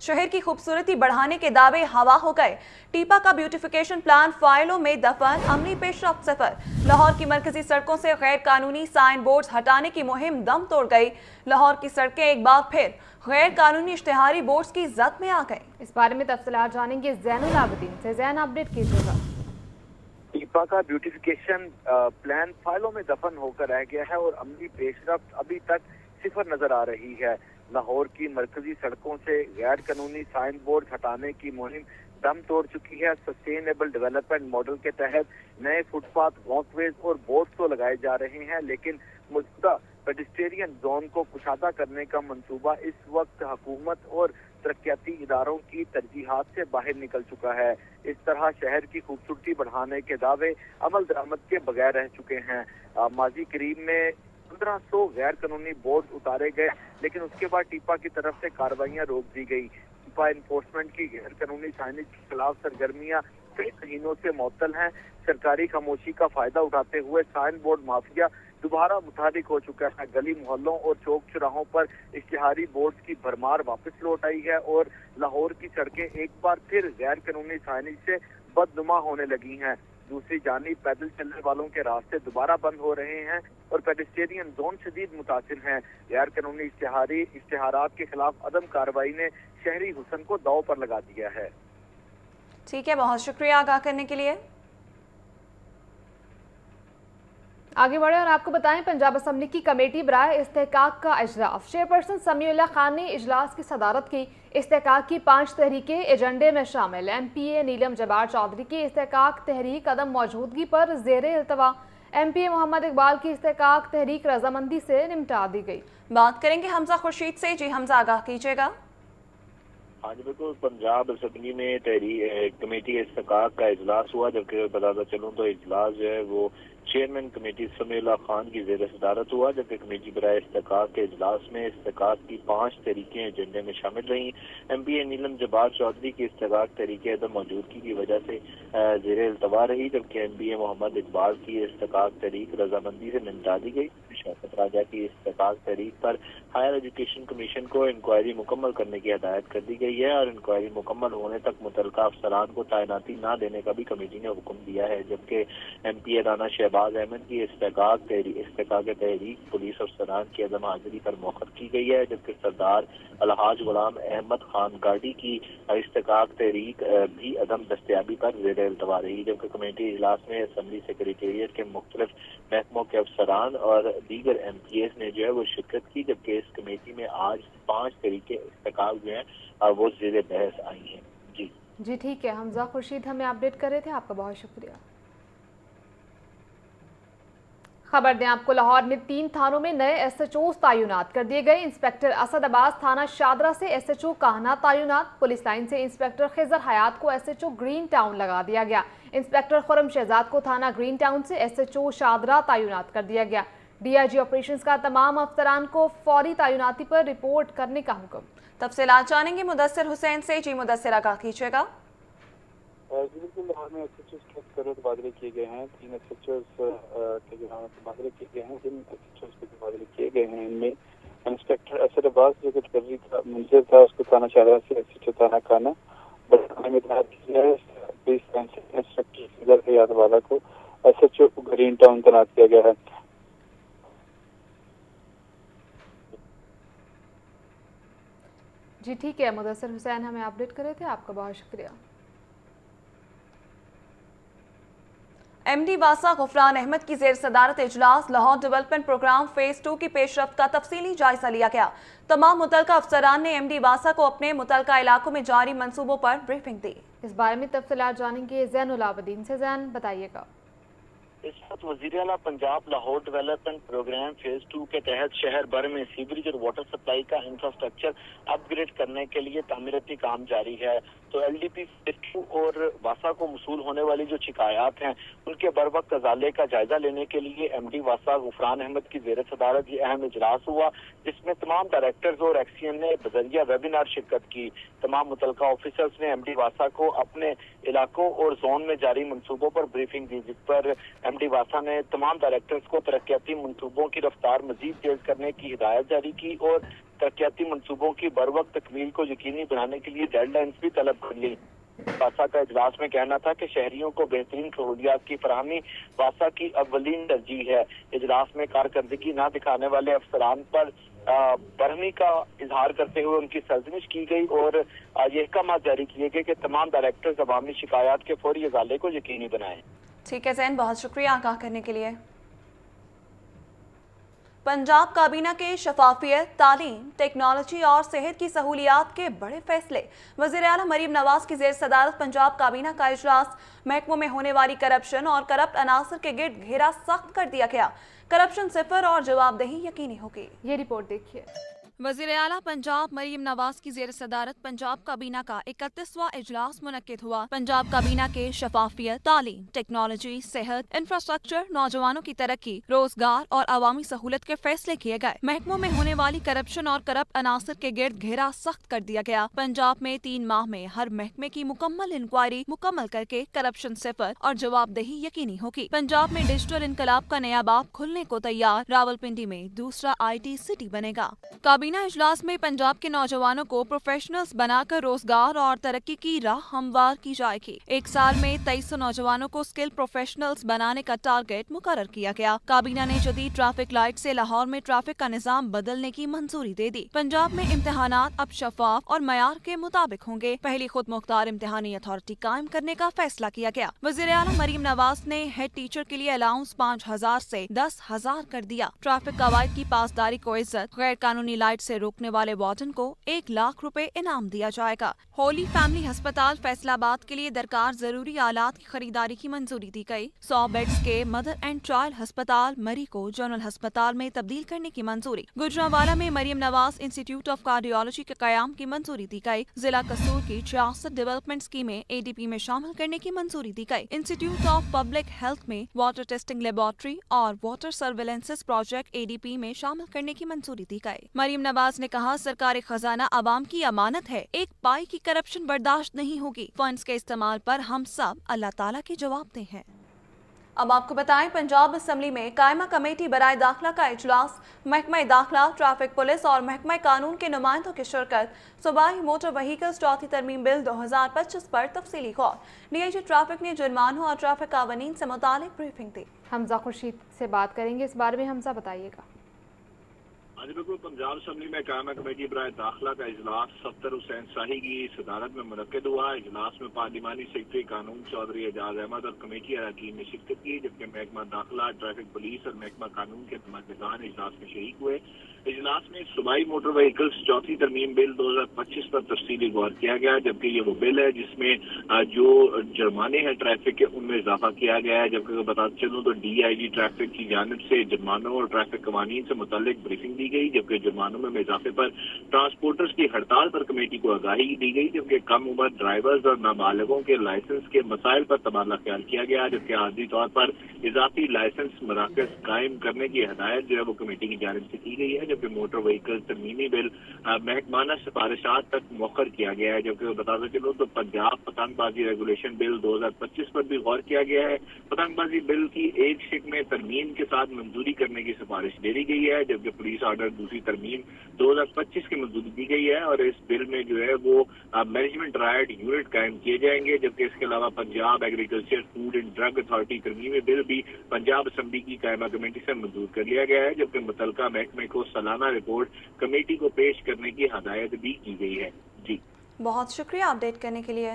शहर की खूबसूरती बढ़ाने के दावे हवा हो गए। टीपा का ब्यूटिफिकेशन प्लान फाइलों में दफन, अमली पेशरफ्त सफर। लाहौर की मरकजी सड़कों से गैर कानूनी साइन बोर्ड हटाने की मुहिम दम तोड़ गई। लाहौर की सड़कें एक बार फिर गैर कानूनी इश्तिहारी बोर्ड्स की जद में आ गई। इस बारे में तफसीलात जानेंगे ज़ैनुल आबिदीन से। ज़ैन, अपडेट कीजिएगा। टीपा का ब्यूटिफिकेशन प्लान फाइलों में दफन होकर रह गया है और अमली पेशरफ्त अभी तक सिफर नजर आ रही है। लाहौर की मरकजी सड़कों से गैर कानूनी साइन बोर्ड हटाने की मुहिम दम तोड़ चुकी है। सस्टेनेबल डेवलपमेंट मॉडल के तहत नए फुटपाथ, वॉकवेज और बोर्ड तो लगाए जा रहे हैं, लेकिन मौजूदा पेडिस्ट्रियन जोन को कुशादा करने का मंसूबा इस वक्त हुकूमत और तरक्याती इदारों की तरजीहात से बाहर निकल चुका है। इस तरह शहर की खूबसूरती बढ़ाने के दावे अमल दरामद के बगैर रह चुके हैं। माजी करीब में 1500 गैर कानूनी बोर्ड उतारे गए, लेकिन उसके बाद टीपा की तरफ से कार्रवाइयां रोक दी गई। टीपा इन्फोर्समेंट की गैर कानूनी साइनेज के खिलाफ सरगर्मियां कई महीनों से मुअत्तल हैं। सरकारी खामोशी का फायदा उठाते हुए साइन बोर्ड माफिया दोबारा मुतहरिक हो चुका है। गली मोहल्लों और चौक चौराहों पर इश्तिहारी बोर्ड की भरमार वापस लौट आई है और लाहौर की सड़कें एक बार फिर गैर कानूनी साइनेज से बदनुमा होने लगी हैं। दूसरी जानिब पैदल चलने वालों के रास्ते दोबारा बंद हो रहे हैं और पेडिस्ट्रियन जोन शदीद मुतासिर हैं। गैर कानूनी इश्तिहारात के खिलाफ अदम कार्रवाई ने शहरी हुस्न को दांव पर लगा दिया है। ठीक है, बहुत शुक्रिया आगाह करने के लिए। आगे बढ़े और आपको बताएं, पंजाब असम्बली की कमेटी बराए इस्तेहकाक का इजलास। चेयरपर्सन समीउल्लाह खान ने इजलास की सदारत की। इस्तेहकाक की 5 तहरीकें एजेंडे में शामिल। MPA नीलम जब्बार चौधरी की इस्तेहकाक तहरीक अदम मौजूदगी पर जेर इल्तवा। MPA मोहम्मद इकबाल की इस्तेहकाक तहरीक रजामंदी से निपटा दी गई। बात करेंगे हमजा खुर्शीद से। जी हमजा, आगाह कीजिएगा। हाँ जी, बिल्कुल। पंजाब असम्बली में कमेटी इस्तेहकाक का इजलास हुआ, जबकि बताता चलूँ तो इजलास जो है वो चेयरमैन कमेटी समीउल्लाह खान की ज़ेर सदारत हुआ, जबकि कमेटी बराए इस्तेहकाक के इजलास में इस्तेहकाक की 5 तहरीकें एजेंडे में शामिल रहीं। MPA नीलम जब्बार चौधरी की इस्तेहकाक तहरीक अदम मौजूदगी की वजह से ज़ेर इल्तवा रही, जबकि MPA मोहम्मद इकबाल की इस्तेहकाक तहरीक रजामंदी से निपटा दी गई। शौकत राजा की इस्तेहकाक तहरीक पर हायर एजुकेशन कमीशन को इंक्वायरी मुकम्मल करने की हिदायत कर दी गई है और इंक्वायरी मुकम्मल होने तक मुतल्लिका अफसरान को तैनाती न देने का भी कमेटी ने हुक्म दिया है। जबकि MPA राना शहबाज अहमद की इस्तेहकाक तहरीक पुलिस अफसरान की अदम हाजिरी पर मौखर की गई है, जबकि सरदार अलहाज गुलाम अहमद खान गाड़ी की इस्तेहकाक तहरीक भी अदम दस्तयाबी पर ज़ेर इल्तवा रही। जबकि कमेटी इजलास में असम्बली सेक्रेटेरिएट के मुख्तलिफ महकमों के अफसरान और दीगर MPAs ने जो है वो शिरकत की, जबकि इस कमेटी में आज 5 तरीके इस्तेहकाक जो है वो ज़ेर बहस आई हैं। जी ठीक है, हमजा खुर्शीद हमें अपडेट कर रहे थे, आपका बहुत शुक्रिया। खबर दें आपको, लाहौर में 3 थानों में नए SHOs तैनात कर दिए गए। इंस्पेक्टर असद अब्बास थाना शादरा से SHO काहना तैनात। पुलिस लाइन से इंस्पेक्टर खिजर हयात को SHO ग्रीन टाउन लगा दिया गया। इंस्पेक्टर खुरम शहजाद को थाना ग्रीन टाउन से SHO शादरा तैनात कर दिया गया। DIG ऑपरेशंस का तमाम अफसरान को फौरी तैनाती पर रिपोर्ट करने का हुक्म। तफसीलात जानेंगे मुदस्सिर हुसैन से। जी मुदस्सिर, आगाह कीजिएगा। बिल्कुल, लाहौर में SHOs के तबादले किए गए हैं। 3 SHOs के जो तबादले किए गए हैं, जिन SHOs के तबादले किए गए हैं इनमें इंस्पेक्टर असद अब्बास जो तकरीरी का मंजर था उसको थाना शादरा से SHO थाना खाना बढ़ाने में तैनात किया है। पुलिस लाइन से इंस्पेक्टर खिजर हयात वाला को SHO ग्रीन टाउन तैनात किया गया है। जी ठीक है, मुदस्सिर हुसैन हमें अपडेट कर रहे थे, आपका बहुत शुक्रिया। MD वासा गुफरान अहमद की जेर सदारत इजलास। लाहौर डेवलपमेंट प्रोग्राम फेज 2 की पेशरफ्त का तफसीली जायजा लिया गया। तमाम मुतल्लिका अफसरान ने MD वासा को अपने मुतल्लिका इलाकों में जारी मंसूबों पर ब्रीफिंग दी। इस बारे में तफसीलात जानेंगे ज़ैनुल आबिदीन से। ज़ैन, बताइएगा। इस वक्त वज़ीर आला Punjab Lahore development programme phase 2 के तहत शहर भर में सीवरेज और वाटर सप्लाई का इंफ्रास्ट्रक्चर अपग्रेड करने के लिए तामीराती काम जारी है। तो LDP फेज 2 और वासा को मसूल होने वाली जो शिकायत हैं उनके बर वक्त अजाले का जायजा लेने के लिए MD वासा गुफरान अहमद की ज़ेर सदारत ये अहम इजलास हुआ, जिसमें तमाम डायरेक्टर्स और एक्सीएन ने बजरिया वेबिनार शिरकत की। तमाम मुतल्लिका ऑफिसर्स ने MD वासा को अपने इलाकों और जोन में जारी मंसूबों पर ब्रीफिंग दी, जिस पर MD वासा ने तमाम डायरेक्टर्स को तरक्याती मंसूबों की रफ्तार मजीद तेज करने की हिदायत जारी की और ترقیاتی منصوبوں کی بروقت تکمیل کو یقینی بنانے کے لیے ڈیڈ لائنز بھی طلب کر لی۔ واسا کا اجلاس میں کہنا تھا کہ شہریوں کو بہترین سہولیات کی فراہمی واسا کی اولین ترجیح ہے۔ اجلاس میں کارکردگی نہ دکھانے والے افسران پر برہمی کا اظہار کرتے ہوئے ان کی سرزنش کی گئی اور یہ احکامات جاری کیے گئے کہ تمام ڈائریکٹرز عوامی شکایات کے فوری ازالے کو یقینی بنائیں۔ ٹھیک ہے زین، بہت شکریہ آگاہ کرنے کے لیے۔ پنجاب کابینہ کے شفافیت، تعلیم، ٹیکنالوجی اور صحت کی سہولیات کے بڑے فیصلے۔ وزیر اعلیٰ مریم نواز کی زیر صدارت پنجاب کابینہ کا اجلاس۔ محکموں میں ہونے والی کرپشن اور کرپٹ عناصر کے گرد گھیرا سخت کر دیا گیا۔ کرپشن صفر اور جواب دہی یقینی ہوگی۔ یہ رپورٹ دیکھیے۔ وزیر اعلیٰ پنجاب مریم نواز کی زیر صدارت پنجاب کابینہ کا 31واں اجلاس منعقد ہوا۔ پنجاب کابینہ کے شفافیت، تعلیم، ٹیکنالوجی، صحت، انفراسٹرکچر، نوجوانوں کی ترقی، روزگار اور عوامی سہولت کے فیصلے کیے گئے۔ محکموں میں ہونے والی کرپشن اور کرپٹ عناصر کے گرد گھیرا سخت کر دیا گیا۔ پنجاب میں 3 ماہ میں ہر محکمے کی مکمل انکوائری مکمل کر کے کرپشن صفر اور جواب دہی یقینی ہوگی۔ پنجاب میں ڈیجیٹل انقلاب کا نیا باب کھلنے کو تیار۔ راولپنڈی میں دوسرا IT سٹی بنے گا۔ کابینہ اجلاس میں پنجاب کے نوجوانوں کو پروفیشنلز بنا کر روزگار اور ترقی کی راہ ہموار کی جائے گی۔ ایک سال میں 2300 نوجوانوں کو اسکل پروفیشنلز بنانے کا ٹارگٹ مقرر کیا گیا۔ کابینہ نے جدید ٹریفک لائٹ سے لاہور میں ٹریفک کا نظام بدلنے کی منظوری دے دی۔ پنجاب میں امتحانات اب شفاف اور معیار کے مطابق ہوں گے۔ پہلی خود مختار امتحانی اتھارٹی قائم کرنے کا فیصلہ کیا گیا۔ وزیر اعلیٰ مریم نواز نے ہیڈ ٹیچر کے لیے الاؤنس 5000 سے 10,000 کر دیا۔ ٹریفک قواعد کی پاسداری کو عزت، غیر قانونی لائٹ سے روکنے والے وارڈن کو 1 لاکھ روپے انعام دیا جائے گا۔ ہولی فیملی ہسپتال فیصل آباد کے لیے درکار ضروری آلات کی خریداری کی منظوری دی گئی۔ 100 بیڈز کے مدر اینڈ چائلڈ ہسپتال مری کو جنرل ہسپتال میں تبدیل کرنے کی منظوری۔ گجرانوالہ میں Maryam Nawaz institute of cardiology کے قیام کی منظوری دی گئی۔ ضلع قصور کی 66 ڈیولپمنٹ اسکیمیں ADP میں شامل کرنے کی منظوری دی گئی۔ انسٹیٹیوٹ آف پبلک ہیلتھ میں واٹر ٹیسٹنگ لیبارٹری اور واٹر سرویلنس پروجیکٹ ADP میں شامل کرنے کی منظوری دی گئی۔ مریم نواز نے کہا سرکاری خزانہ عوام کی امانت ہے، ایک پائی کی کرپشن برداشت نہیں ہوگی۔ فنڈز کے استعمال پر ہم سب اللہ تعالیٰ کے جواب دہ ہیں۔ اب آپ کو بتائیں پنجاب اسمبلی میں قائمہ کمیٹی برائے داخلہ کا اجلاس۔ محکمہ داخلہ، ٹریفک پولیس اور محکمہ قانون کے نمائندوں کی شرکت۔ صوبائی موٹر وہیکلز چوتھی ترمیم بل 2025 پر تفصیلی غور۔ DIG ٹریفک نے جرمانوں اور ٹریفک قوانین سے متعلق بریفنگ دی۔ حمزہ خورشید سے بات کریں گے اس بارے میں۔ حمزہ بتائیے گا۔ بالکل، پنجاب اسمبلی میں قائمہ کمیٹی برائے داخلہ کا اجلاس سفدر حسین شاہی کی صدارت میں منعقد ہوا۔ اجلاس میں پارلیمانی سیکرٹری قانون چودھری اعجاز احمد اور کمیٹی اراکین نے شرکت کی، جبکہ محکمہ داخلہ، ٹریفک پولیس اور محکمہ قانون کے نمائندگان اجلاس میں شریک ہوئے۔ اجلاس میں صوبائی موٹر وہیکلز چوتھی ترمیم بل 2025 پر تفصیلی غور کیا گیا، جبکہ یہ وہ بل ہے جس میں جو جرمانے ہیں ٹریفک کے ان میں اضافہ کیا گیا ہے۔ جبکہ بتاتے چلوں تو DIG ٹریفک کی جانب سے جرمانوں اور ٹریفک قوانین سے متعلق بریفنگ دی گئی، جبکہ جرمانوں میں اضافے پر ٹرانسپورٹرز کی ہڑتال پر کمیٹی کو آگاہی دی گئی، جبکہ کم عمر ڈرائیورز اور نابالغوں کے لائسنس کے مسائل پر تبادلہ خیال کیا گیا، جبکہ عارضی طور پر اضافی لائسنس مراکز قائم کرنے کی ہدایت جو ہے وہ کمیٹی کی جانب سے کی گئی ہے، جبکہ موٹر وہیکل ترمیمی بل محکمانہ سفارشات تک مؤخر کیا گیا ہے۔ جبکہ بتاتے چلو تو پنجاب پتنگ بازی ریگولیشن بل 2025 پر بھی غور کیا گیا ہے۔ پتنگ بازی بل کی ایک شق میں ترمیم کے ساتھ منظوری کرنے کی سفارش دے دی گئی ہے، جبکہ پولیس آرڈر دوسری ترمیم 2025 کی منظوری دی گئی ہے، اور اس بل میں جو ہے وہ مینجمنٹ رائٹ یونٹ قائم کیے جائیں گے۔ جبکہ اس کے علاوہ Punjab agriculture food and drug authority ترمیمی بل بھی پنجاب اسمبلی کی قائمہ کمیٹی سے منظور کر لیا گیا ہے، جبکہ متعلقہ محکمے کو سالانہ رپورٹ کمیٹی کو پیش کرنے کی ہدایت بھی کی گئی ہے۔ جی بہت شکریہ اپڈیٹ کرنے کے لیے۔